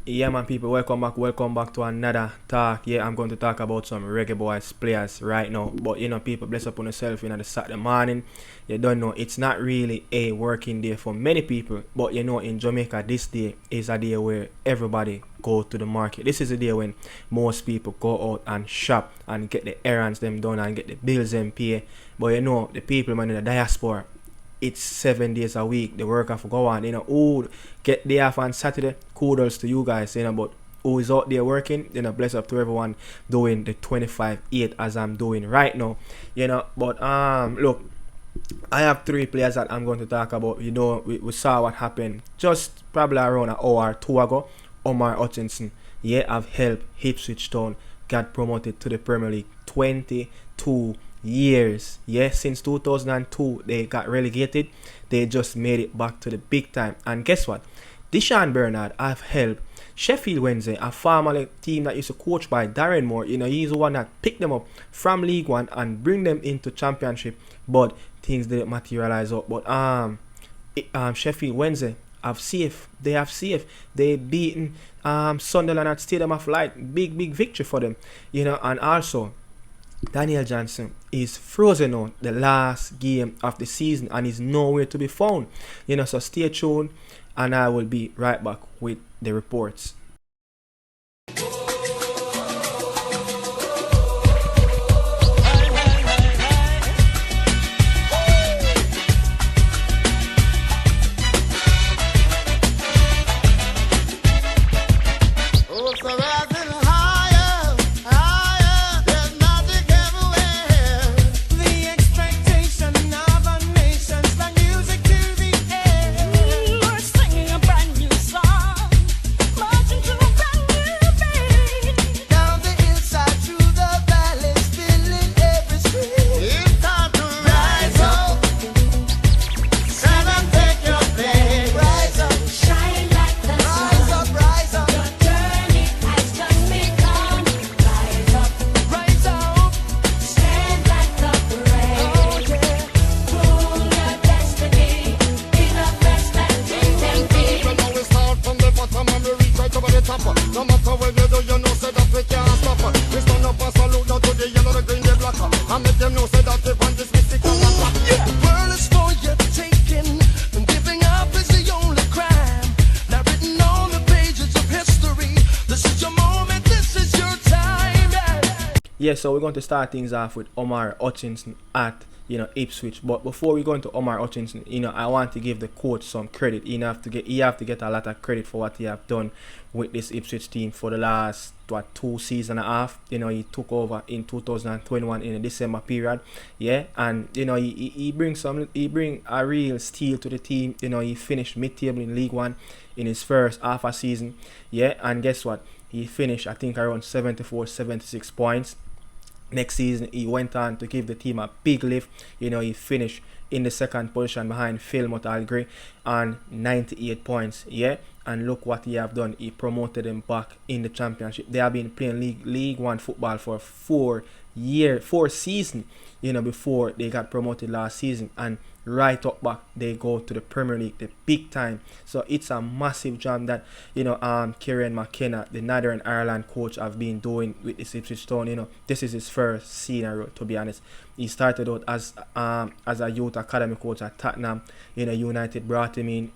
Yeah, man, people, welcome back to another talk. Yeah, I'm going to talk about some reggae boys players right now. But people, bless up on yourself the Saturday morning. You don't know, it's not really a working day for many people. But in Jamaica, this day is a day where everybody go to the market. This is a day when most people go out and shop and get the errands them done and get the bills them pay. But the people, man, in the diaspora, it's 7 days a week. The work have to go on. Who get day off on Saturday, kudos to you guys. But who is out there working, bless up to everyone doing the 25-8 as I'm doing right now. But look, I have 3 players that I'm going to talk about. We saw what happened just probably around an hour or 2 ago. Omari Hutchinson, I've helped Ipswich Town got promoted to the Premier League. 22 years. Since 2002 they got relegated. They just made it back to the big time. And guess what? Deshaun Bernard have helped Sheffield Wednesday, a former team that used to coach by Darren Moore. He's the one that picked them up from League One and bring them into Championship, but things didn't materialize up. But Sheffield Wednesday have safe. They beaten Sunderland at Stadium of Light. Big victory for them. And also Daniel Johnson is frozen on the last game of the season and is nowhere to be found. So stay tuned and I will be right back with the reports. So we're going to start things off with Omari Hutchinson at Ipswich. But before we go into Omari Hutchinson, I want to give the coach some credit. He have to get a lot of credit for what he have done with this Ipswich team for the last 2 seasons and a half. He took over in 2021 in the December period. And he brings a real steal to the team. He finished mid-table in League One in his first half a season. And guess what? He finished I think around 74-76 points. Next season, he went on to give the team a big lift. He finished in the second position behind Phil Motagri on 98 points. And look what he have done. He promoted them back in the Championship. They have been playing League One football for 4 seasons, before they got promoted last season. And right up back, they go to the Premier League, the big time. So it's a massive job that Kieran McKenna, the Northern Ireland coach, have been doing with the Ipswich Town. This is his first senior, to be honest. He started out as a youth academy coach at Tottenham. United brought him in.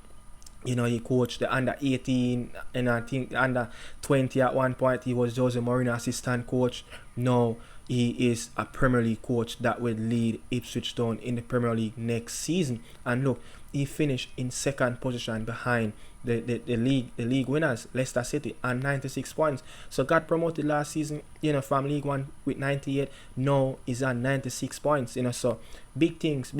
He coached the under 18 and I think the under 20 at one point. He was Jose Mourinho assistant coach. Now he is a Premier League coach that will lead Ipswich Town in the Premier League next season. And look, he finished in second position behind the league winners, Leicester City, on 96 points. So got promoted last season, from League One with 98. Now he's on 96 points. So big things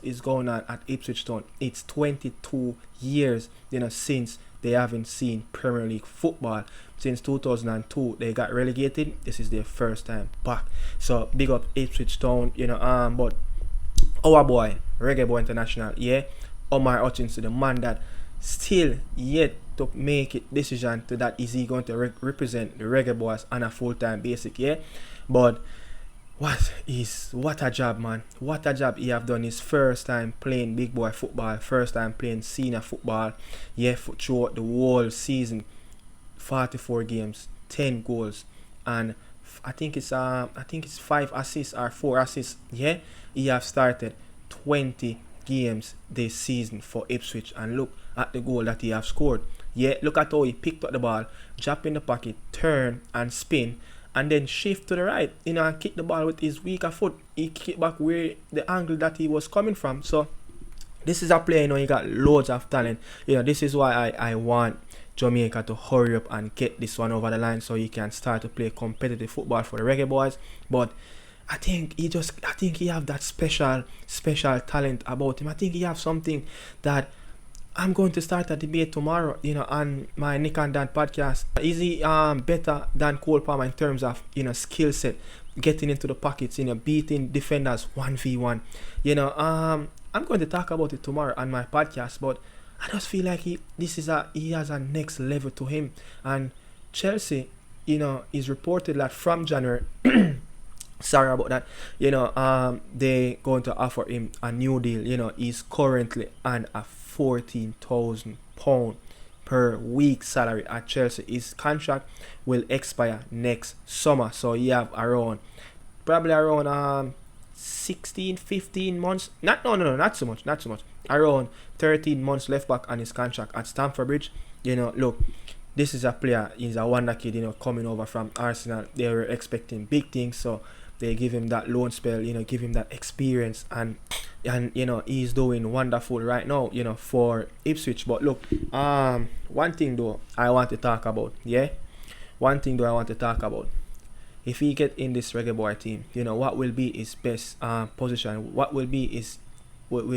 is going on at Ipswich Town. It's 22 years, since they haven't seen Premier League football. Since 2002, they got relegated. This is their first time back. So big up Ipswich Town, but our boy, Reggae Boy International, Omari Hutchinson, the man that still yet to make it decision to that is he going to represent the Reggae Boys on a full-time basis, but what a job, man. What a job he have done. His first time playing big boy football, first time playing senior football, throughout the whole season. 44 games, 10 goals, and I think it's 5 assists or 4 assists. Yeah, he have started 20 games this season for Ipswich, and look at the goal that he have scored. Yeah, look at how he picked up the ball, drop in the pocket, turn and spin, and then shift to the right, and kick the ball with his weaker foot. He kick it back where the angle that he was coming from. So this is a player, he got loads of talent. This is why I want Jamaica to hurry up and get this one over the line so he can start to play competitive football for the Reggae Boys. But I think he have that special talent about him. I think he have something that I'm going to start a debate tomorrow, on my Nick and Dan podcast. Is he better than Cole Palmer in terms of, skill set, getting into the pockets, beating defenders 1v1? I'm going to talk about it tomorrow on my podcast, but I just feel like he has a next level to him. And Chelsea, is reported that from January, sorry about that, they going to offer him a new deal. He's currently on a £14,000 per week salary at Chelsea. His contract will expire next summer, so he have probably around 15 months, not so much, around 13 months left back on his contract at Stamford Bridge. Look, this is a player, he's a wonder kid, coming over from Arsenal. They were expecting big things, so they give him that loan spell, give him that experience, and he's doing wonderful right now, for Ipswich. But look, one thing though I want to talk about, if he get in this Reggae Boy team, what will be his best position, what will be his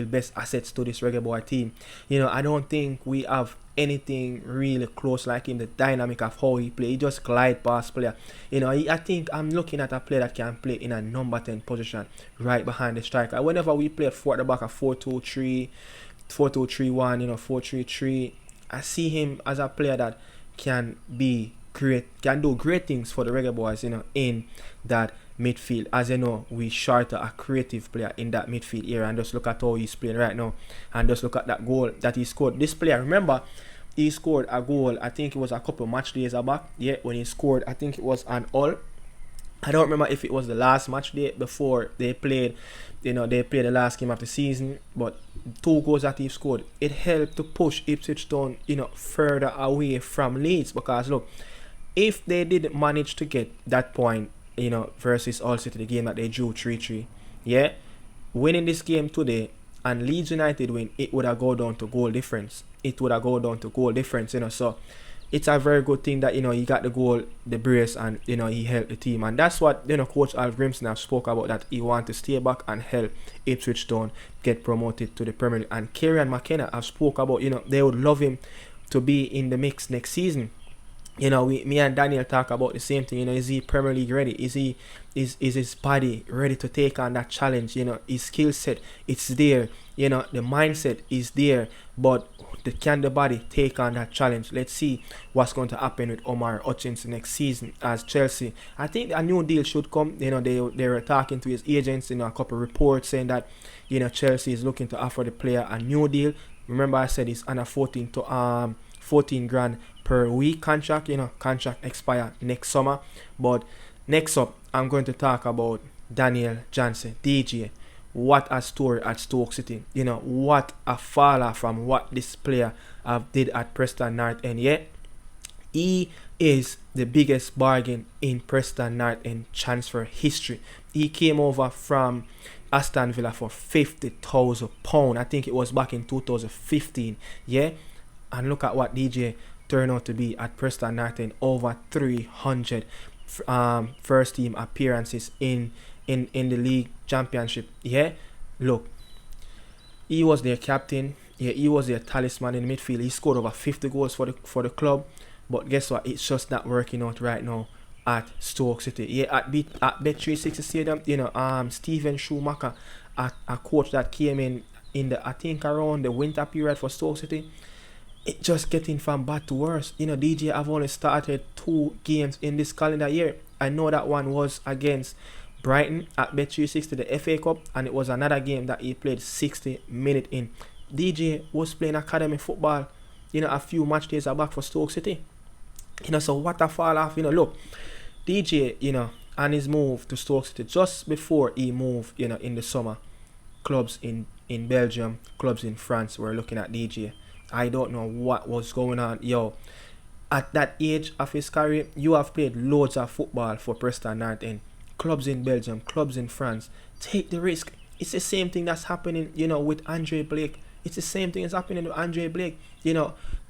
best assets to this Reggae Boy team. I don't think we have anything really close like him. The dynamic of how he play, he just glide past player. I think I'm looking at a player that can play in a number 10 position right behind the striker. Whenever we play for the back of 4-2-3, 4-2-3-1, 4-3-3, I see him as a player that can be great, can do great things for the Reggae Boys, in that midfield. As you know, we short a creative player in that midfield area, and just look at how he's playing right now, and just look at that goal that he scored. This player, remember, he scored a goal, I think it was a couple match days back, when he scored, I think it was an all. I don't remember if it was the last match day before they played, they played the last game of the season, but 2 goals that he scored, it helped to push Ipswich Town, further away from Leeds, because look, if they didn't manage to get that point, versus Hull City, the game that they drew 3-3, winning this game today and Leeds United win, it would have gone down to goal difference. So it's a very good thing that, he got the goal, the brace, and, he helped the team. And that's what, Coach Alf Grimson have spoke about, that he want to stay back and help Ipswich Town get promoted to the Premier League. And Kieran McKenna have spoke about, they would love him to be in the mix next season. Me and Daniel talk about the same thing. Is he Premier League ready? Is his body ready to take on that challenge? His skill set, it's there. The mindset is there, but can the body take on that challenge? Let's see what's going to happen with Omari Hutchinson next season as Chelsea. I think a new deal should come. They were talking to his agents. A couple of reports saying that Chelsea is looking to offer the player a new deal. Remember, I said he's on a 14 grand per week contract. Contract expire next summer. But next up, I'm going to talk about Daniel Johnson, DJ. What a story at Stoke City. What a faller from what this player did at Preston North End. He is the biggest bargain in Preston North End transfer history. He came over from Aston Villa for £50,000. I think it was back in 2015. And look at what DJ turned out to be at Preston North End. Over 300 first team appearances in the league championship. Look, he was their captain. He was their talisman in the midfield. He scored over 50 goals for the club. But guess what? It's just not working out right now at Stoke City. At Bet360 Stadium, Steven Schumacher, a coach that came in the, I think, around the winter period for Stoke City, it just getting from bad to worse. DJ have only started 2 games in this calendar year. I know that one was against Brighton at Bet360, the FA Cup, and it was another game that he played 60 minutes in. DJ was playing academy football, a few match days back for Stoke City. So what a fall off. Look, DJ, and his move to Stoke City just before he moved, in the summer, clubs in Belgium, clubs in France were looking at DJ. I don't know what was going on. At that age of his career, you have played loads of football for Preston North End. Clubs in Belgium, clubs in France. Take the risk. It's the same thing that's happening, with Andre Blake. It's the same thing that's happening with Andre Blake.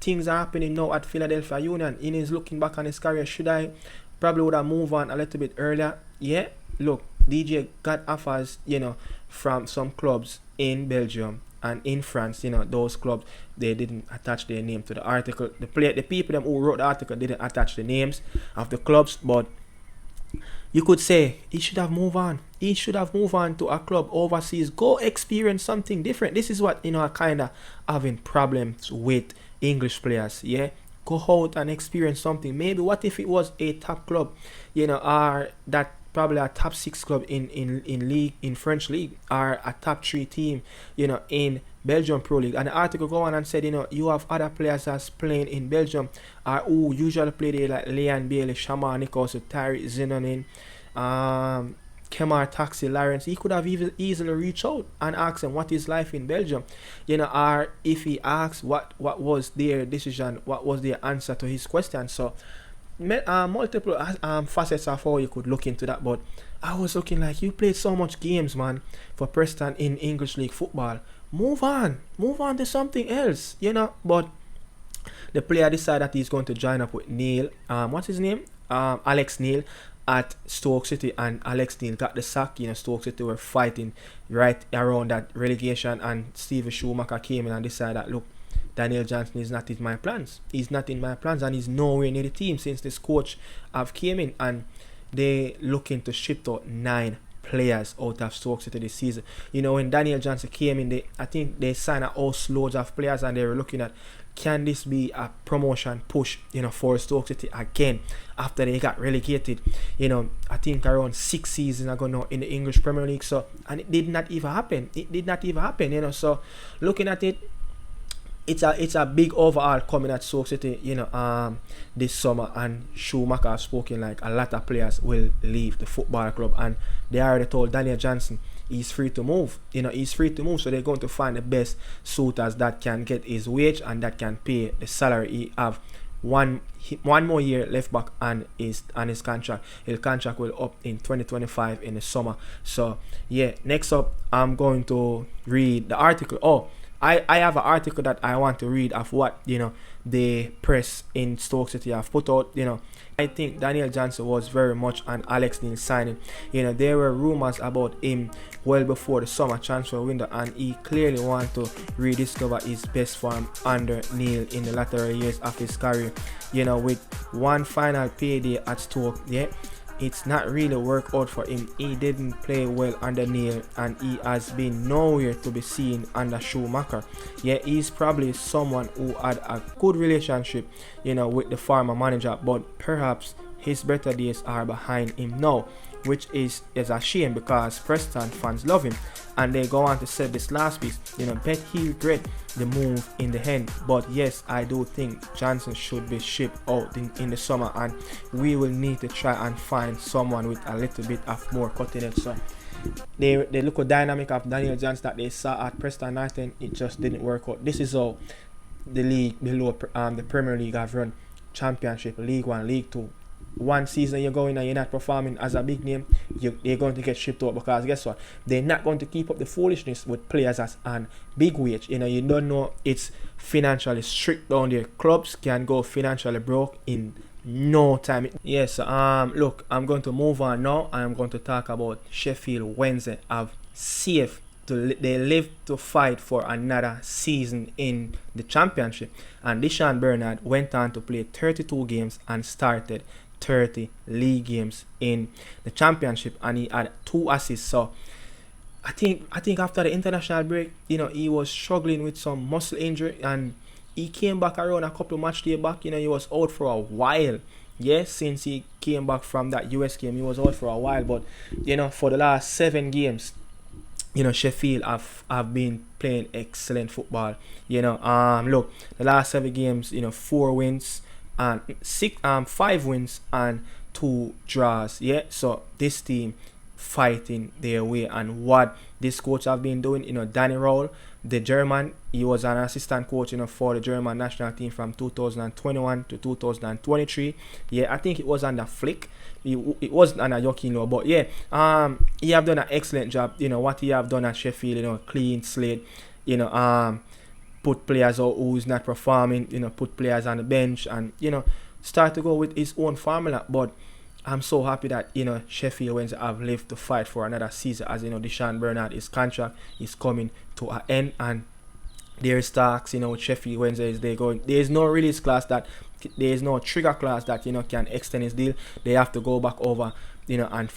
Things are happening now at Philadelphia Union. He's looking back on his career. Should I probably would have moved on a little bit earlier? Yeah. Look, DJ got offers, from some clubs in Belgium and in France. Those clubs, they didn't attach their name to the article. The people them who wrote the article didn't attach the names of the clubs, but you could say he should have moved on. He should have moved on to a club overseas. Go experience something different. This is what, I kind of having problems with English players. Yeah. Go out and experience something. Maybe what if it was a top club, or that probably a top 6 club in league, in French league, or a top 3 team, in Belgium Pro League. And the article go on and said, you have other players that's playing in Belgium, or who usually play there, like Leon Bailey, Shaman Nichols, Tariq Zinonin, Kemar Taxi Lawrence. He could have easily reached out and asked him what is life in Belgium, or if he asks what was their decision, what was their answer to his question. So multiple facets of how you could look into that, but I was looking like, you played so much games, man, for Preston in English League football. Move on to something else, but the player decided that he's going to join up with Neil, what's his name, Alex Neil, at Stoke City, and Alex Neil got the sack. Stoke City were fighting right around that relegation, and Steve Schumacher came in and decided that, look, Daniel Johnson is not in my plans. He's not in my plans, and he's nowhere near the team since this coach have came in, and they looking to ship out 9 players out of Stoke City this season. When Daniel Johnson came in, I think they signed a host loads of players, and they were looking at, can this be a promotion push, for Stoke City again after they got relegated, I think around 6 seasons ago now in the English Premier League. So, and it did not even happen. So looking at it, it's a big overhaul coming at Stoke City, this summer, and Schumacher has spoken like a lot of players will leave the football club, and they already told Daniel Johnson he's free to move. So they're going to find the best suitors that can get his wage and that can pay the salary. He have one more year left back on his contract. His contract will up in 2025 in the summer. So yeah, next up, I'm going to read the article. I have an article that I want to read of what, the press in Stoke City have put out. I think Daniel Johnson was very much an Alex Neil signing. There were rumors about him well before the summer transfer window, and he clearly wanted to rediscover his best form under Neil in the latter years of his career. With one final payday at Stoke, it's not really worked out for him. He didn't play well under Neil, and he has been nowhere to be seen under Schumacher. He's probably someone who had a good relationship, with the former manager, but perhaps his better days are behind him now, which is a shame because Preston fans love him. And they go on to say this last piece, bet he regret the move in the end. But yes, I do think Johnson should be shipped out in the summer, and we will need to try and find someone with a little bit of more cutting edge. So they look at dynamic of Daniel Johnson that they saw at Preston North End, it just didn't work out. This is how the league below the Premier League have run: Championship, League 1, League 2. One season you're going and you're not performing as a big name, you're going to get shipped out, because guess what? They're not going to keep up the foolishness with players as on big wage. You don't know it's financially strict down there. Clubs can go financially broke in no time. Yes, look, I'm going to move on now. I'm going to talk about Sheffield Wednesday. They live to fight for another season in the Championship, and Deshaun Bernard went on to play 32 games and started 30 league games in the Championship, and he had 2 assists. So I think after the international break, he was struggling with some muscle injury, and he came back around a couple of match days back. He was out for a while. Since he came back from that US game, he was out for a while. But for the last 7 games, Sheffield have been playing excellent football. Look, the last 7 games, 4 wins, and 5 wins and 2 draws. Yeah, so this team fighting their way, and what this coach have been doing, Danny Rowell, the German, he was an assistant coach, for the German national team from 2021 to 2023. Yeah, I think it was under Flick. It wasn't under Yokino, but yeah, he have done an excellent job. What he have done at Sheffield, clean slate. Put players out who's not performing. Put players on the bench, and start to go with his own formula. But I'm so happy that Sheffield Wednesday have lived to fight for another season, as Deshaun Bernard, his contract is coming to an end, and there's talks with Sheffield Wednesday is they going. There is no release clause that there is no trigger clause that can extend his deal. They have to go back over and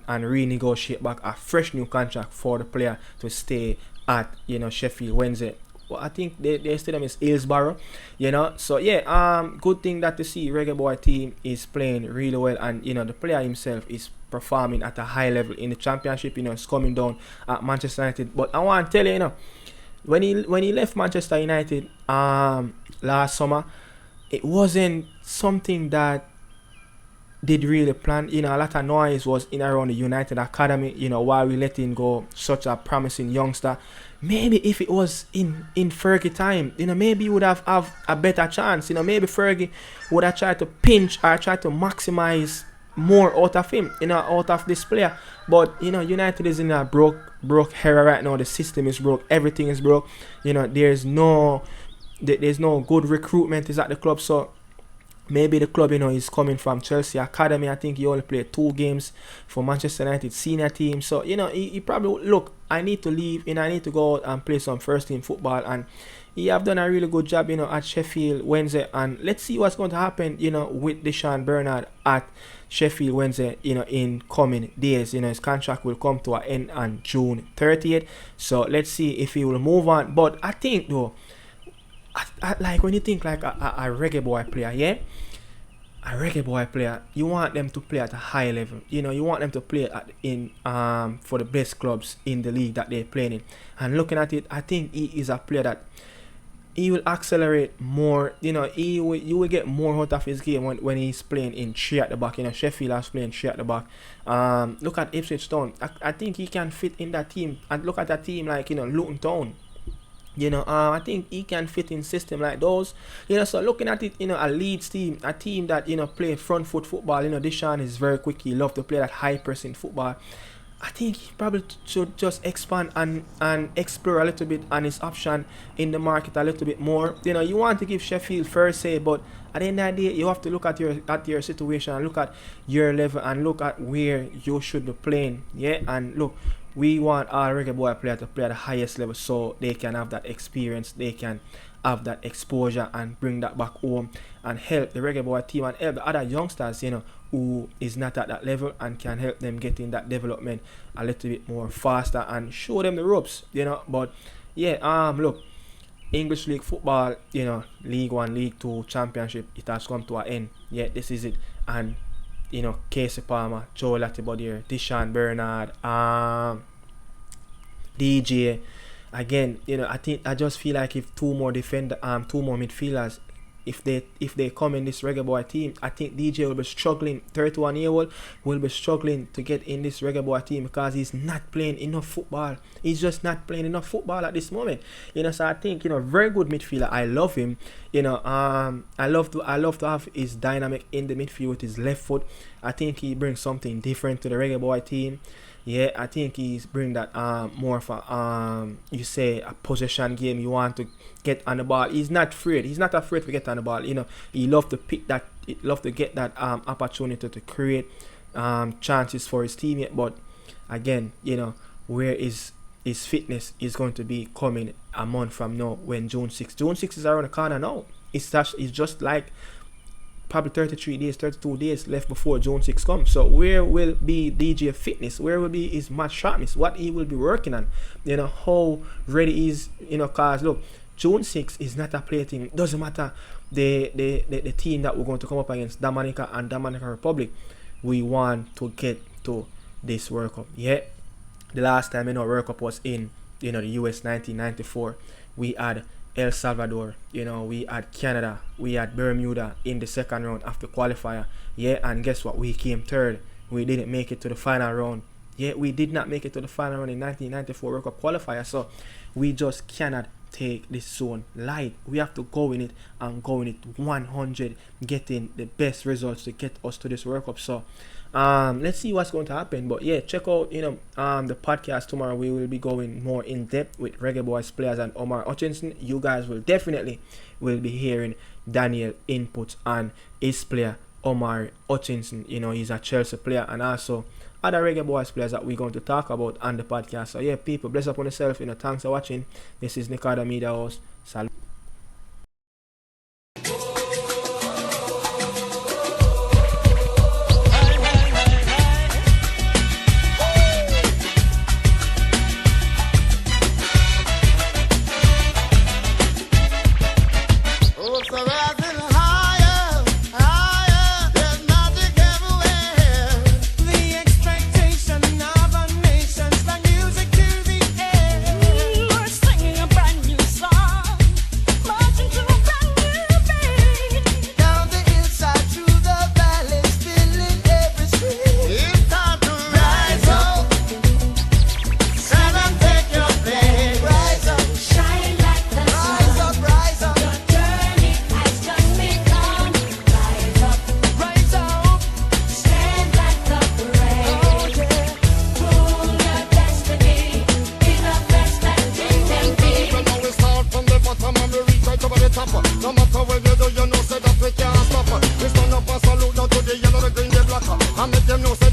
renegotiate back a fresh new contract for the player to stay at Sheffield Wednesday. Well, I think their stadium is Hillsborough, So yeah, good thing that to see Reggae Boy team is playing really well, and the player himself is performing at a high level in the championship. It's coming down at Manchester United. But I want to tell you, when he left Manchester United last summer, it wasn't something that did really plan. A lot of noise was in around the United Academy, while we letting go such a promising youngster. Maybe if it was in Fergie time, maybe he would have a better chance. Maybe Fergie would have tried to pinch or try to maximize more out of him, out of this player. But United is in a broke era right now. The system is broke, everything is broke. There's no good recruitment is at the club. So maybe the club, is coming from Chelsea Academy. I think he only played 2 games for Manchester United senior team. So, he probably, look, I need to leave, I need to go out and play some first team football. And he have done a really good job, at Sheffield Wednesday. And let's see what's going to happen, with Deshaun Bernard at Sheffield Wednesday, in coming days. His contract will come to an end on June 30th. So, let's see if he will move on. But I think, though, I like when you think like a reggae boy player, yeah? A reggae boy player, you want them to play at a high level. You want them to play for the best clubs in the league that they're playing in. And looking at it, I think he is a player that he will accelerate more. You will get more out of his game when he's playing in 3 at the back. Sheffield is playing 3 at the back. Look at Ipswich Town. I think he can fit in that team. And look at a team like Luton Town. I think he can fit in system like those. So looking at it, a Leeds team, a team that, play front foot football. Deshaun is very quick. He loves to play that high pressing football. I think he probably should just expand and explore a little bit on his option in the market a little bit more. You want to give Sheffield first say, but at the end of the day, you have to look at your situation and look at your level and look at where you should be playing. Yeah, and look, we want our Reggae Boy player to play at the highest level so they can have that experience, they can have that exposure and bring that back home and help the Reggae Boy team and help the other youngsters, who is not at that level, and can help them get in that development a little bit more faster and show them the ropes, But yeah, look, English League football, League 1, League 2, Championship, it has come to an end. Yeah, this is it. And Casey Palmer, Joe Latibodier, Deshaun Bernard, DJ. Again, I just feel like if two more midfielders, if they come in this Reggae Boy team, I think DJ will be struggling. 31-year-old will be struggling to get in this Reggae Boy team because he's not playing enough football. He's just not playing enough football at this moment. So I think very good midfielder. I love him. I love to have his dynamic in the midfield with his left foot. I think he brings something different to the Reggae Boy team. Yeah, I think he's bring that more of a a possession game. You want to get on the ball. He's not afraid. He's not afraid to get on the ball. He love to pick that. He love to get that opportunity to create chances for his teammate. But again, where is his fitness is going to be coming a month from now when June 6th. June 6th is around the corner now. It's just like probably 32 days left before June 6 comes. So where will be DJ fitness? Where will be his match sharpness? What he will be working on? How ready he is, cause look, June 6 is not a play thing. Doesn't matter the team that we're going to come up against, Dominica and Dominican Republic. We want to get to this World Cup. The last time World Cup was in the US 1994. We had El Salvador, we had Canada, we had Bermuda in the second round of the qualifier. Yeah, and guess what? We came third. We didn't make it to the final round. Yeah, we did not make it to the final round in 1994 World Cup qualifier. So we just cannot take this zone light. We have to go in it and go in it 100, getting the best results to get us to this World Cup. So let's see what's going to happen. But yeah, check out the podcast tomorrow. We will be going more in depth with Reggae Boys players and Omar Hutchinson. You guys will definitely be hearing Daniel inputs on his player Omar Hutchinson. He's a Chelsea player, and also other Reggae Boys players that we're going to talk about on the podcast. So yeah, people, bless up on yourself. Thanks for watching. This is Nicardo Media House. Salute. No matter what you do, you know, say that we can't stop. We stand up and salute now to the yellow, the green, the black. And make them know, say